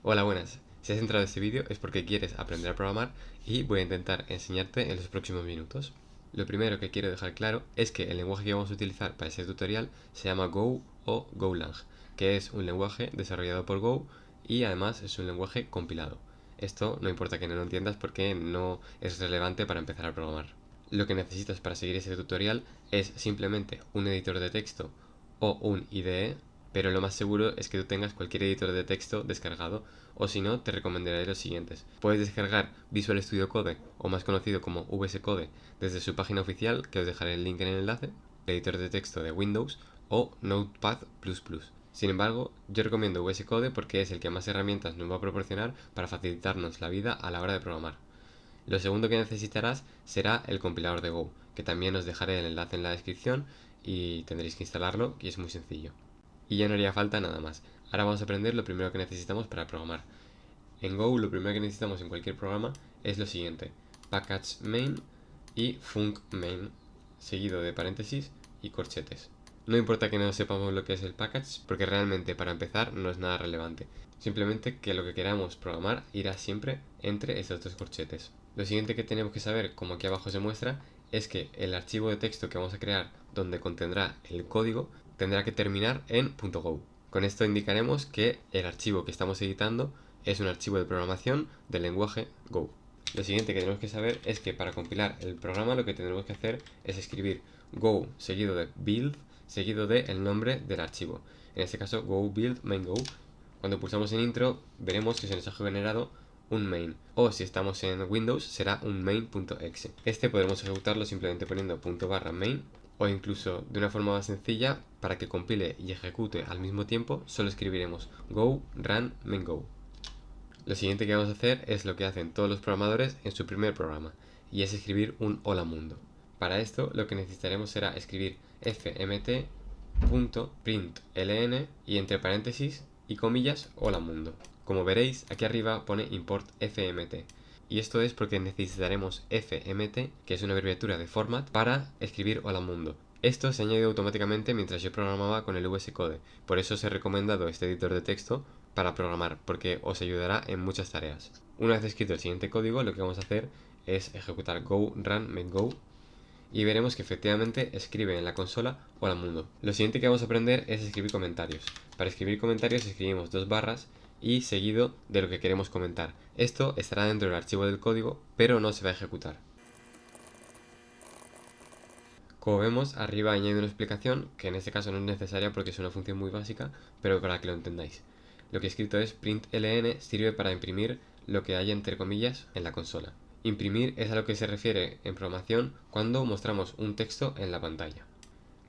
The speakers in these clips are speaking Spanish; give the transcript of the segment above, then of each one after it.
Hola, buenas. Si has entrado a este vídeo es porque quieres aprender a programar y voy a intentar enseñarte en los próximos minutos. Lo primero que quiero dejar claro es que el lenguaje que vamos a utilizar para este tutorial se llama Go o Golang, que es un lenguaje desarrollado por Go y además es un lenguaje compilado. Esto no importa que no lo entiendas porque no es relevante para empezar a programar. Lo que necesitas para seguir este tutorial es simplemente un editor de texto o un IDE, pero lo más seguro es que tú tengas cualquier editor de texto descargado, o si no, te recomendaré los siguientes. Puedes descargar Visual Studio Code, o más conocido como VS Code, desde su página oficial, que os dejaré el link en el enlace, el editor de texto de Windows o Notepad++. Sin embargo, yo recomiendo VS Code porque es el que más herramientas nos va a proporcionar para facilitarnos la vida a la hora de programar. Lo segundo que necesitarás será el compilador de Go, que también os dejaré el enlace en la descripción y tendréis que instalarlo, y es muy sencillo. Y ya no haría falta nada más. Ahora vamos a aprender lo primero que necesitamos para programar. En Go lo primero que necesitamos en cualquier programa es lo siguiente: package main y func main, seguido de paréntesis y corchetes. No importa que no sepamos lo que es el package, porque realmente para empezar no es nada relevante. Simplemente que lo que queramos programar irá siempre entre estos dos corchetes. Lo siguiente que tenemos que saber, como aquí abajo se muestra, es que el archivo de texto que vamos a crear, donde contendrá el código, tendrá que terminar en .go. Con esto indicaremos que el archivo que estamos editando es un archivo de programación del lenguaje Go. Lo siguiente que tenemos que saber es que para compilar el programa lo que tendremos que hacer es escribir Go seguido de build seguido del nombre del archivo. En este caso Go build main Go. Cuando pulsamos en intro veremos que se nos ha generado un main, o si estamos en Windows será un main.exe. Este podremos ejecutarlo simplemente poniendo ./main, o incluso de una forma más sencilla, para que compile y ejecute al mismo tiempo solo escribiremos go run main go. Lo siguiente que vamos a hacer es lo que hacen todos los programadores en su primer programa, y es escribir un hola mundo. Para esto lo que necesitaremos será escribir fmt.println y entre paréntesis y comillas hola mundo. Como veréis, aquí arriba pone import fmt, y esto es porque necesitaremos fmt, que es una abreviatura de format, para escribir hola mundo. Esto se añadió automáticamente mientras yo programaba con el VS Code, por eso os he recomendado este editor de texto para programar, porque os ayudará en muchas tareas. Una vez escrito el siguiente código, lo que vamos a hacer es ejecutar go run main go, y veremos que efectivamente escribe en la consola hola mundo. Lo siguiente que vamos a aprender es escribir comentarios. Para escribir comentarios escribimos dos barras y seguido de lo que queremos comentar. Esto estará dentro del archivo del código, pero no se va a ejecutar. Como vemos, arriba añade una explicación, que en este caso no es necesaria porque es una función muy básica, pero para que lo entendáis. Lo que he escrito es println sirve para imprimir lo que haya entre comillas en la consola. Imprimir es a lo que se refiere en programación cuando mostramos un texto en la pantalla.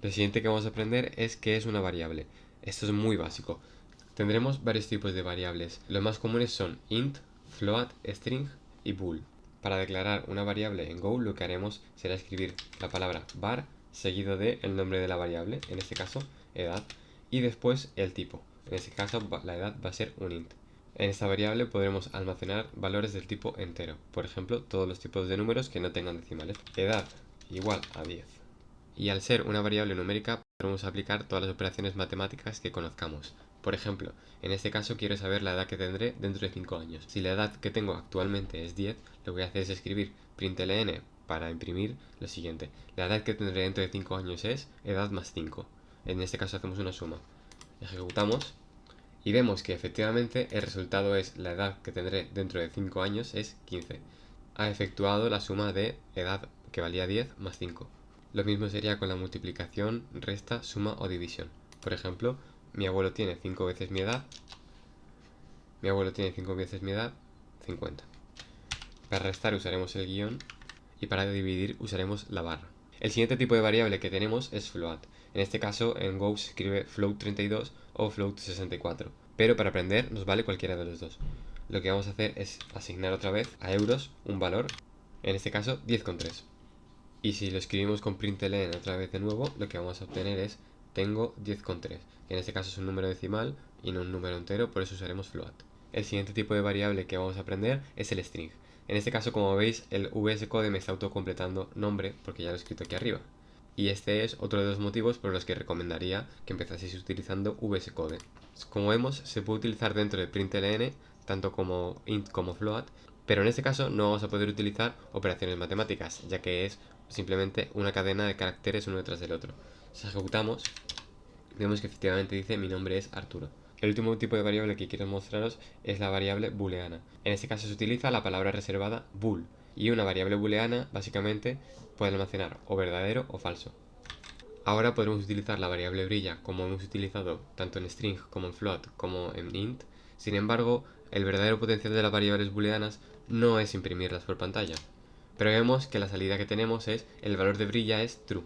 Lo siguiente que vamos a aprender es qué es una variable. Esto es muy básico. Tendremos varios tipos de variables. Los más comunes son int, float, string y bool. Para declarar una variable en Go lo que haremos será escribir la palabra var seguido de el nombre de la variable, en este caso edad, y después el tipo. En este caso la edad va a ser un int. En esta variable podremos almacenar valores del tipo entero, por ejemplo todos los tipos de números que no tengan decimales. Edad igual a 10. Y al ser una variable numérica podremos aplicar todas las operaciones matemáticas que conozcamos. Por ejemplo, en este caso quiero saber la edad que tendré dentro de 5 años. Si la edad que tengo actualmente es 10, lo que voy a hacer es escribir println para imprimir lo siguiente: la edad que tendré dentro de 5 años es edad más 5. En este caso hacemos una suma. Ejecutamos y vemos que efectivamente el resultado es la edad que tendré dentro de 5 años es 15. Ha efectuado la suma de edad que valía 10 más 5. Lo mismo sería con la multiplicación, resta, suma o división. Por ejemplo, mi abuelo tiene 5 veces mi edad. Mi abuelo tiene 5 veces mi edad, 50. Para restar usaremos el guión y para dividir usaremos la barra. El siguiente tipo de variable que tenemos es float. En este caso en Go se escribe float32 o float64, pero para aprender nos vale cualquiera de los dos. Lo que vamos a hacer es asignar otra vez a euros un valor, en este caso 10,3. Y si lo escribimos con println otra vez de nuevo, lo que vamos a obtener es tengo 10,3, que en este caso es un número decimal y no un número entero, por eso usaremos float. El siguiente tipo de variable que vamos a aprender es el string. En este caso, como veis, el VS Code me está autocompletando nombre porque ya lo he escrito aquí arriba. Y este es otro de los motivos por los que recomendaría que empezaseis utilizando VS Code. Como vemos, se puede utilizar dentro de println tanto como int como float, pero en este caso no vamos a poder utilizar operaciones matemáticas, ya que es simplemente una cadena de caracteres uno detrás del otro. Si ejecutamos, vemos que efectivamente dice mi nombre es Arturo. El último tipo de variable que quiero mostraros es la variable booleana. En este caso se utiliza la palabra reservada bool, y una variable booleana básicamente puede almacenar o verdadero o falso. Ahora podremos utilizar la variable brilla como hemos utilizado tanto en string como en float como en int. Sin embargo, el verdadero potencial de las variables booleanas no es imprimirlas por pantalla. Pero vemos que la salida que tenemos es el valor de brilla es true.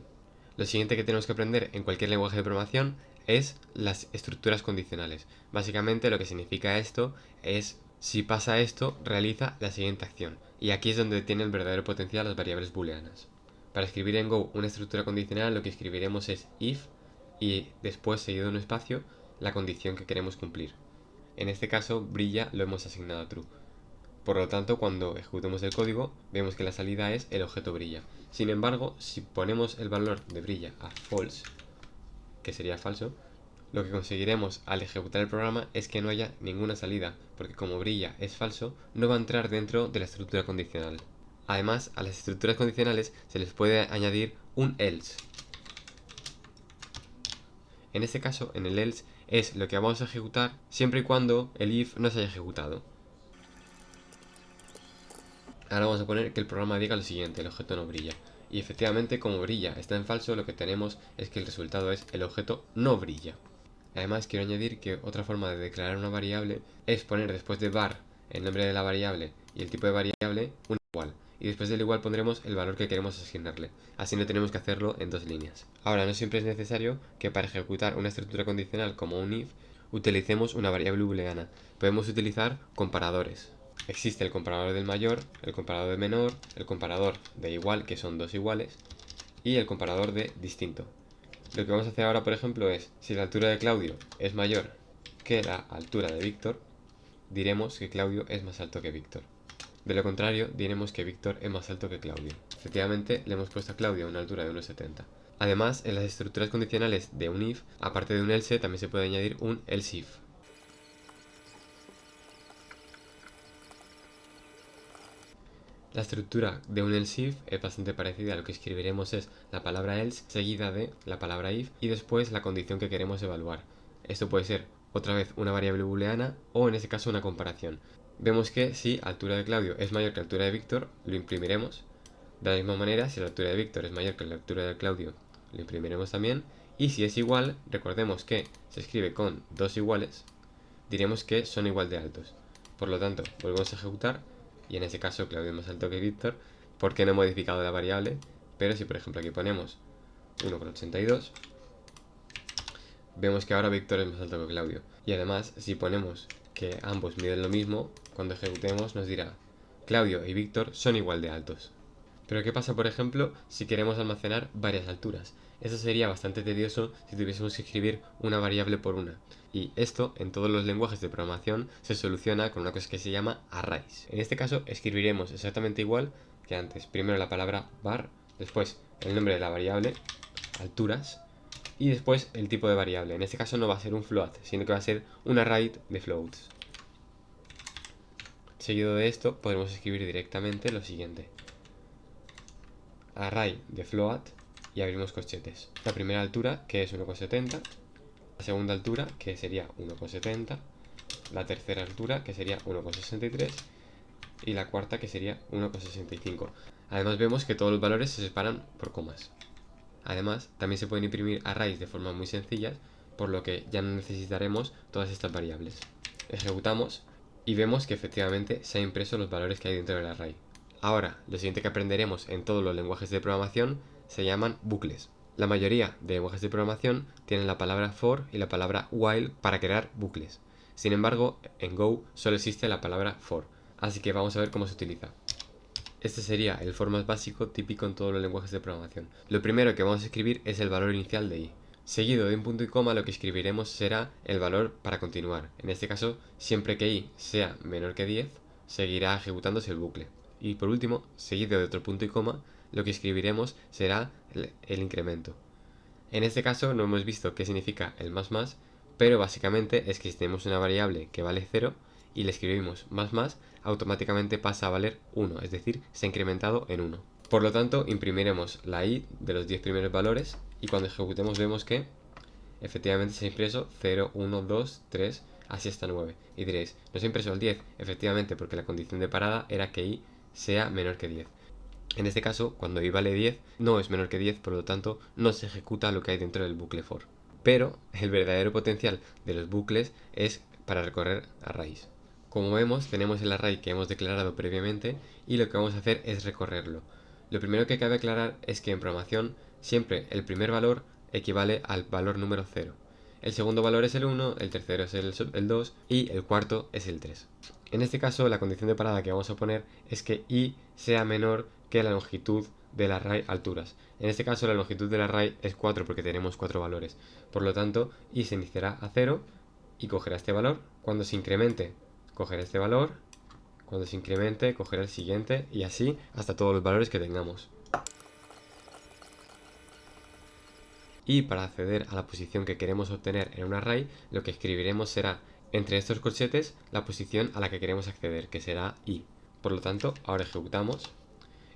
Lo siguiente que tenemos que aprender en cualquier lenguaje de programación es las estructuras condicionales. Básicamente lo que significa esto es si pasa esto, realiza la siguiente acción. Y aquí es donde tiene el verdadero potencial las variables booleanas. Para escribir en Go una estructura condicional lo que escribiremos es if y después seguido de un espacio la condición que queremos cumplir. En este caso brilla lo hemos asignado a true. Por lo tanto, cuando ejecutemos el código, vemos que la salida es el objeto brilla. Sin embargo, si ponemos el valor de brilla a false, que sería falso, lo que conseguiremos al ejecutar el programa es que no haya ninguna salida, porque como brilla es falso, no va a entrar dentro de la estructura condicional. Además, a las estructuras condicionales se les puede añadir un else. En este caso, en el else es lo que vamos a ejecutar siempre y cuando el if no se haya ejecutado. Ahora vamos a poner que el programa diga lo siguiente, el objeto no brilla. Y efectivamente, como brilla está en falso, lo que tenemos es que el resultado es el objeto no brilla. Además, quiero añadir que otra forma de declarar una variable es poner después de var el nombre de la variable y el tipo de variable un igual. Y después del igual pondremos el valor que queremos asignarle. Así no tenemos que hacerlo en dos líneas. Ahora, no siempre es necesario que para ejecutar una estructura condicional como un if utilicemos una variable booleana. Podemos utilizar comparadores. Existe el comparador del mayor, el comparador del menor, el comparador de igual, que son dos iguales, y el comparador de distinto. Lo que vamos a hacer ahora, por ejemplo, es, si la altura de Claudio es mayor que la altura de Víctor, diremos que Claudio es más alto que Víctor. De lo contrario, diremos que Víctor es más alto que Claudio. Efectivamente, le hemos puesto a Claudio una altura de 1,70. Además, en las estructuras condicionales de un if, aparte de un else, también se puede añadir un else if. La estructura de un else if es bastante parecida. A lo que escribiremos es la palabra else seguida de la palabra if y después la condición que queremos evaluar. Esto puede ser otra vez una variable booleana o en este caso una comparación. Vemos que si altura de Claudio es mayor que altura de Víctor, lo imprimiremos. De la misma manera, si la altura de Víctor es mayor que la altura de Claudio, lo imprimiremos también. Y si es igual, recordemos que se escribe con dos iguales, diremos que son igual de altos. Por lo tanto, volvemos a ejecutar y en ese caso Claudio es más alto que Víctor porque no he modificado la variable, pero si por ejemplo aquí ponemos 1,82, vemos que ahora Víctor es más alto que Claudio. Y además, si ponemos que ambos miden lo mismo, cuando ejecutemos nos dirá Claudio y Víctor son igual de altos. Pero ¿qué pasa, por ejemplo, si queremos almacenar varias alturas? Eso sería bastante tedioso si tuviésemos que escribir una variable por una. Y esto, en todos los lenguajes de programación, se soluciona con una cosa que se llama arrays. En este caso, escribiremos exactamente igual que antes. Primero la palabra var, después el nombre de la variable, alturas, y después el tipo de variable. En este caso no va a ser un float, sino que va a ser un array de floats. Seguido de esto, podemos escribir directamente lo siguiente. Array de float y abrimos corchetes. La primera altura, que es 1,70, la segunda altura, que sería 1,70, la tercera altura, que sería 1,63 y la cuarta, que sería 1,65. Además vemos que todos los valores se separan por comas. Además, también se pueden imprimir arrays de forma muy sencillas, por lo que ya no necesitaremos todas estas variables. Ejecutamos y vemos que efectivamente se han impreso los valores que hay dentro del array. Ahora, lo siguiente que aprenderemos en todos los lenguajes de programación se llaman bucles. La mayoría de lenguajes de programación tienen la palabra for y la palabra while para crear bucles. Sin embargo, en Go solo existe la palabra for, así que vamos a ver cómo se utiliza. Este sería el for más básico típico en todos los lenguajes de programación. Lo primero que vamos a escribir es el valor inicial de i. Seguido de un punto y coma, lo que escribiremos será el valor para continuar. En este caso, siempre que i sea menor que 10, seguirá ejecutándose el bucle. Y por último, seguido de otro punto y coma, lo que escribiremos será el incremento. En este caso no hemos visto qué significa el más, pero básicamente es que si tenemos una variable que vale 0 y le escribimos más, automáticamente pasa a valer 1, es decir, se ha incrementado en 1. Por lo tanto, imprimiremos la i de los 10 primeros valores y cuando ejecutemos vemos que efectivamente se ha impreso 0, 1, 2, 3, así hasta 9. Y diréis, ¿no se ha impreso el 10? Efectivamente, porque la condición de parada era que i sea menor que 10. En este caso, cuando i vale 10, no es menor que 10, por lo tanto, no se ejecuta lo que hay dentro del bucle for. Pero el verdadero potencial de los bucles es para recorrer arrays. Como vemos, tenemos el array que hemos declarado previamente y lo que vamos a hacer es recorrerlo. Lo primero que cabe aclarar es que en programación siempre el primer valor equivale al valor número 0. El segundo valor es el 1, el tercero es el 2 y el cuarto es el 3. En este caso, la condición de parada que vamos a poner es que i sea menor que la longitud del array alturas. En este caso, la longitud del array es 4 porque tenemos 4 valores. Por lo tanto, i se iniciará a 0 y cogerá este valor. Cuando se incremente, cogerá este valor. Cuando se incremente, cogerá el siguiente y así hasta todos los valores que tengamos. Y para acceder a la posición que queremos obtener en un array, lo que escribiremos será entre estos corchetes la posición a la que queremos acceder, que será i. Por lo tanto, ahora ejecutamos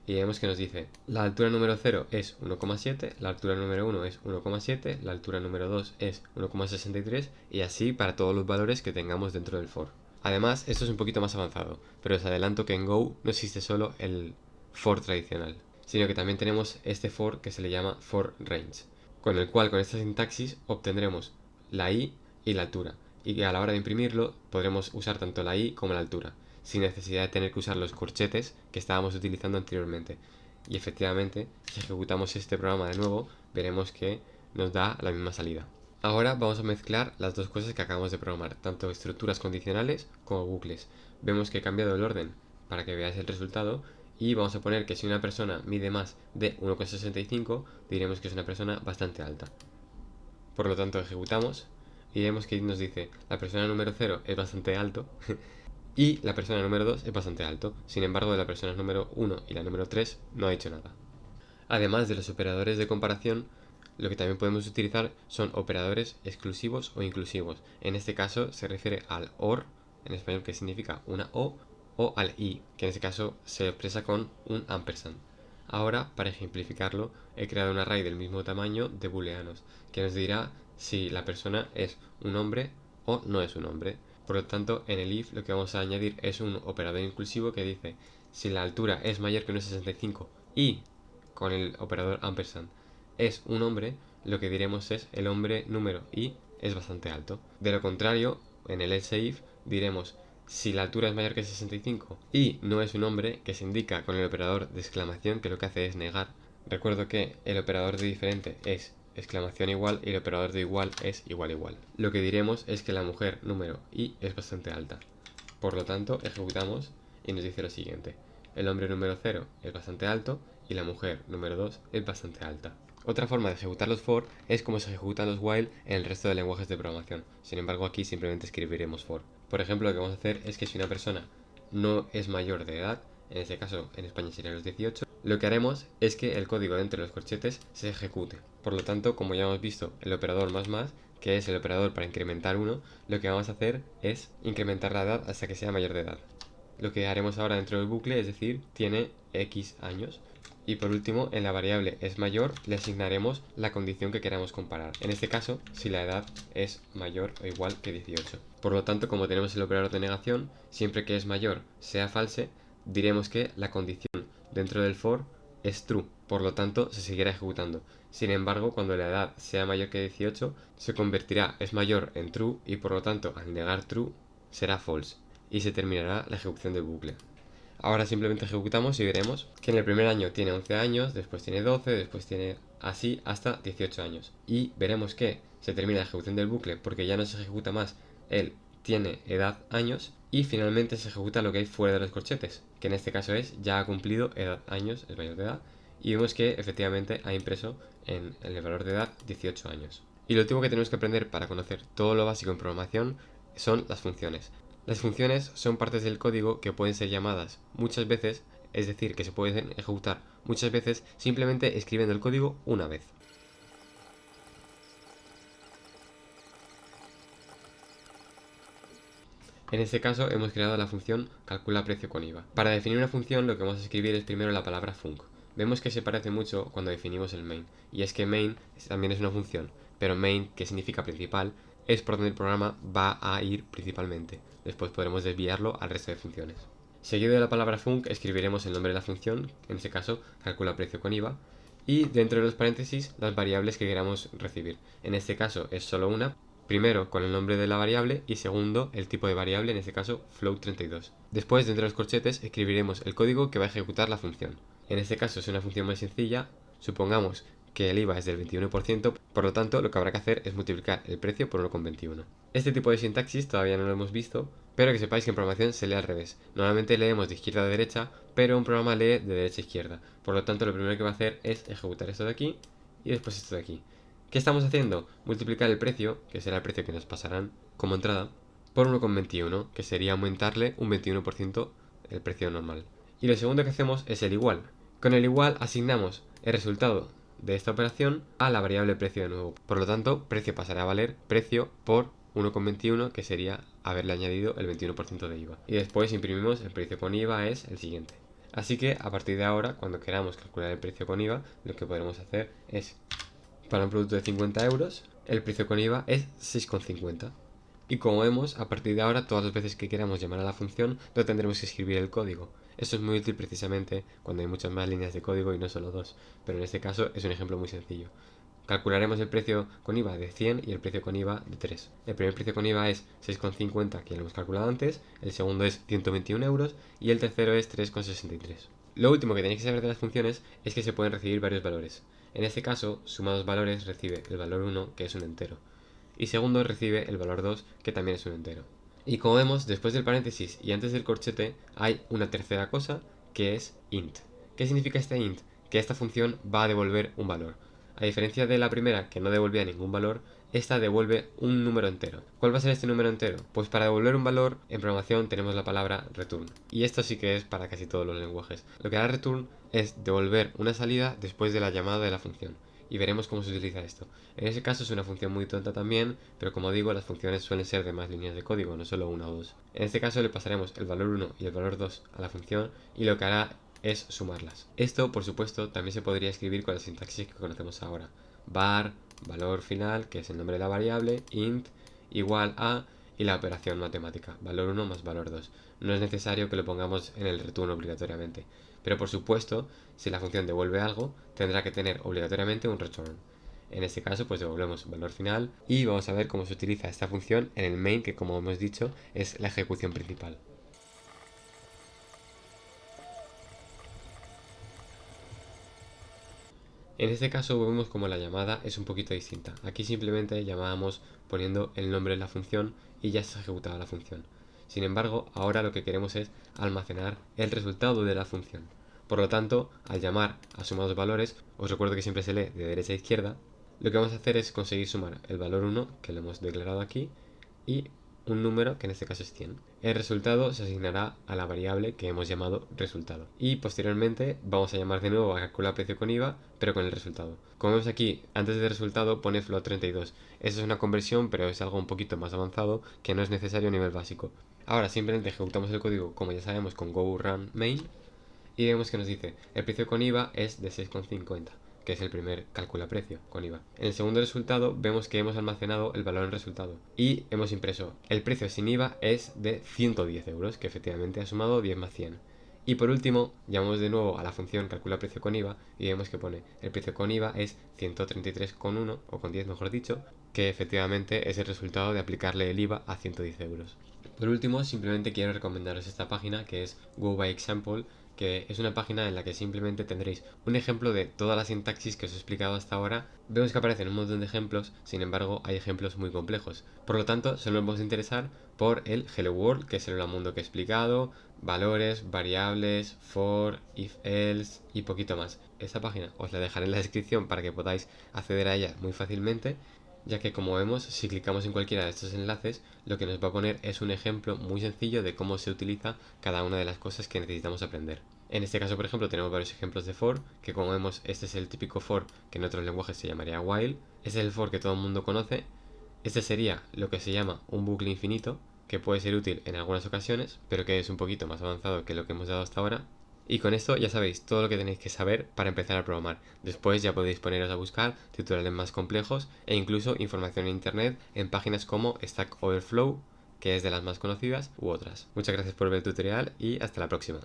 y vemos que nos dice la altura número 0 es 1,7, la altura número 1 es 1,7, la altura número 2 es 1,63 y así para todos los valores que tengamos dentro del for. Además, esto es un poquito más avanzado, pero os adelanto que en Go no existe solo el for tradicional, sino que también tenemos este for que se le llama for range, con el cual con esta sintaxis obtendremos la i y la altura, y que a la hora de imprimirlo podremos usar tanto la i como la altura, sin necesidad de tener que usar los corchetes que estábamos utilizando anteriormente. Y efectivamente, si ejecutamos este programa de nuevo, veremos que nos da la misma salida. Ahora vamos a mezclar las dos cosas que acabamos de programar, tanto estructuras condicionales como bucles. Vemos que he cambiado el orden para que veáis el resultado y vamos a poner que si una persona mide más de 1,65 diremos que es una persona bastante alta. Por lo tanto ejecutamos y vemos que nos dice la persona número 0 es bastante alto y la persona número 2 es bastante alto. Sin embargo, de la persona número 1 y la número 3 no ha dicho nada. Además de los operadores de comparación, lo que también podemos utilizar son operadores exclusivos o inclusivos. En este caso se refiere al OR, en español que significa una O al I, que en este caso se expresa con un ampersand. Ahora, para ejemplificarlo, he creado un array del mismo tamaño de booleanos, que nos dirá si la persona es un hombre o no es un hombre. Por lo tanto, en el if lo que vamos a añadir es un operador inclusivo que dice si la altura es mayor que 1,65 y con el operador ampersand es un hombre, lo que diremos es el hombre número i es bastante alto. De lo contrario, en el else if diremos si la altura es mayor que 65 y no es un hombre, que se indica con el operador de exclamación, que lo que hace es negar. Recuerdo que el operador de diferente es exclamación igual y el operador de igual es igual igual. Lo que diremos es que la mujer número i es bastante alta. Por lo tanto, ejecutamos y nos dice lo siguiente. El hombre número 0 es bastante alto y la mujer número 2 es bastante alta. Otra forma de ejecutar los for es como se ejecutan los while en el resto de lenguajes de programación. Sin embargo, aquí simplemente escribiremos for. Por ejemplo, lo que vamos a hacer es que si una persona no es mayor de edad, en este caso en España serían los 18, lo que haremos es que el código dentro de los corchetes se ejecute. Por lo tanto, como ya hemos visto, el operador más, que es el operador para incrementar 1, lo que vamos a hacer es incrementar la edad hasta que sea mayor de edad. Lo que haremos ahora dentro del bucle es decir, tiene X años. Y por último, en la variable es mayor, le asignaremos la condición que queramos comparar. En este caso, si la edad es mayor o igual que 18. Por lo tanto, como tenemos el operador de negación, siempre que es mayor sea false, diremos que la condición dentro del for es true. Por lo tanto, se seguirá ejecutando. Sin embargo, cuando la edad sea mayor que 18, se convertirá es mayor en true y por lo tanto, al negar true, será false. Y se terminará la ejecución del bucle. Ahora simplemente ejecutamos y veremos que en el primer año tiene 11 años, después tiene 12, después tiene así hasta 18 años. Y veremos que se termina la ejecución del bucle porque ya no se ejecuta más el tiene edad años y finalmente se ejecuta lo que hay fuera de los corchetes, que en este caso es ya ha cumplido edad años, es mayor de edad, y vemos que efectivamente ha impreso en el valor de edad 18 años. Y lo último que tenemos que aprender para conocer todo lo básico en programación son las funciones. Las funciones son partes del código que pueden ser llamadas muchas veces, es decir, que se pueden ejecutar muchas veces simplemente escribiendo el código una vez. En este caso hemos creado la función calcula precio con IVA. Para definir una función lo que vamos a escribir es primero la palabra func. Vemos que se parece mucho cuando definimos el main, y es que main también es una función, pero main, que significa principal, es por donde el programa va a ir principalmente. Después podremos desviarlo al resto de funciones. Seguido de la palabra func escribiremos el nombre de la función, en este caso calcula precio con IVA, y dentro de los paréntesis las variables que queramos recibir. En este caso es solo una, primero con el nombre de la variable y segundo el tipo de variable, en este caso float32. Después dentro de los corchetes escribiremos el código que va a ejecutar la función. En este caso es una función muy sencilla, supongamos que el IVA es del 21%, por lo tanto lo que habrá que hacer es multiplicar el precio por 1,21. Este tipo de sintaxis todavía no lo hemos visto, pero que sepáis que en programación se lee al revés. Normalmente leemos de izquierda a derecha, pero un programa lee de derecha a izquierda. Por lo tanto lo primero que va a hacer es ejecutar esto de aquí y después esto de aquí. ¿Qué estamos haciendo? Multiplicar el precio, que será el precio que nos pasarán como entrada, por 1,21, que sería aumentarle un 21% el precio normal. Y lo segundo que hacemos es el igual. Con el igual asignamos el resultado de esta operación a la variable precio de nuevo. Por lo tanto, precio pasará a valer precio por 1,21, que sería haberle añadido el 21% de IVA. Y después imprimimos el precio con IVA es el siguiente. Así que a partir de ahora, cuando queramos calcular el precio con IVA, lo que podremos hacer es, para un producto de 50 euros, el precio con IVA es 6,50. Y como vemos, a partir de ahora, todas las veces que queramos llamar a la función, no tendremos que escribir el código. Esto es muy útil precisamente cuando hay muchas más líneas de código y no solo dos, pero en este caso es un ejemplo muy sencillo. Calcularemos el precio con IVA de 100 y el precio con IVA de 3. El primer precio con IVA es 6,50, que ya lo hemos calculado antes, el segundo es 121 euros y el tercero es 3,63. Lo último que tenéis que saber de las funciones es que se pueden recibir varios valores. En este caso, sumados valores recibe el valor 1, que es un entero, y segundo recibe el valor 2, que también es un entero. Y como vemos, después del paréntesis y antes del corchete hay una tercera cosa, que es int. ¿Qué significa este int? Que esta función va a devolver un valor. A diferencia de la primera, que no devolvía ningún valor, esta devuelve un número entero. ¿Cuál va a ser este número entero? Pues para devolver un valor, en programación tenemos la palabra return. Y esto sí que es para casi todos los lenguajes. Lo que hará return es devolver una salida después de la llamada de la función. Y veremos cómo se utiliza esto. En ese caso es una función muy tonta también, pero como digo, las funciones suelen ser de más líneas de código, no solo una o dos. En este caso le pasaremos el valor 1 y el valor 2 a la función y lo que hará es sumarlas. Esto, por supuesto, también se podría escribir con la sintaxis que conocemos ahora. Var, valor final, que es el nombre de la variable, int, igual a, y la operación matemática, valor 1 más valor 2. No es necesario que lo pongamos en el return obligatoriamente. Pero por supuesto, si la función devuelve algo, tendrá que tener obligatoriamente un return. En este caso, pues devolvemos valor final y vamos a ver cómo se utiliza esta función en el main, que como hemos dicho, es la ejecución principal. En este caso vemos como la llamada es un poquito distinta. Aquí simplemente llamábamos poniendo el nombre de la función y ya se ejecutaba la función. Sin embargo, ahora lo que queremos es almacenar el resultado de la función. Por lo tanto, al llamar a sumados valores, os recuerdo que siempre se lee de derecha a izquierda, lo que vamos a hacer es conseguir sumar el valor 1, que lo hemos declarado aquí, y un número que en este caso es 100. El resultado se asignará a la variable que hemos llamado resultado. Y posteriormente vamos a llamar de nuevo a calcular precio con IVA, pero con el resultado. Como vemos aquí, antes del resultado pone float32. Eso es una conversión, pero es algo un poquito más avanzado que no es necesario a nivel básico. Ahora simplemente ejecutamos el código, como ya sabemos, con go run main, y vemos que nos dice el precio con IVA es de 6,50, que es el primer calcula precio con IVA. En el segundo resultado vemos que hemos almacenado el valor en resultado y hemos impreso el precio sin IVA es de 110 euros, que efectivamente ha sumado 10 más 100. Y por último, llamamos de nuevo a la función calcula precio con IVA y vemos que pone el precio con IVA es 133,1 o con 10 mejor dicho, que efectivamente es el resultado de aplicarle el IVA a 110 euros. Por último, simplemente quiero recomendaros esta página que es GoByExample, que es una página en la que simplemente tendréis un ejemplo de toda la sintaxis que os he explicado hasta ahora. Vemos que aparecen un montón de ejemplos, sin embargo hay ejemplos muy complejos. Por lo tanto, solo nos vamos a interesar por el Hello World, que es el mundo que he explicado, valores, variables, for, if else y poquito más. Esta página os la dejaré en la descripción para que podáis acceder a ella muy fácilmente, ya que como vemos, si clicamos en cualquiera de estos enlaces, lo que nos va a poner es un ejemplo muy sencillo de cómo se utiliza cada una de las cosas que necesitamos aprender. En este caso, por ejemplo, tenemos varios ejemplos de for, que como vemos, este es el típico for que en otros lenguajes se llamaría while. Este es el for que todo el mundo conoce. Este sería lo que se llama un bucle infinito, que puede ser útil en algunas ocasiones, pero que es un poquito más avanzado que lo que hemos dado hasta ahora. Y con esto ya sabéis todo lo que tenéis que saber para empezar a programar. Después ya podéis poneros a buscar tutoriales más complejos e incluso información en internet en páginas como Stack Overflow, que es de las más conocidas, u otras. Muchas gracias por ver el tutorial y hasta la próxima.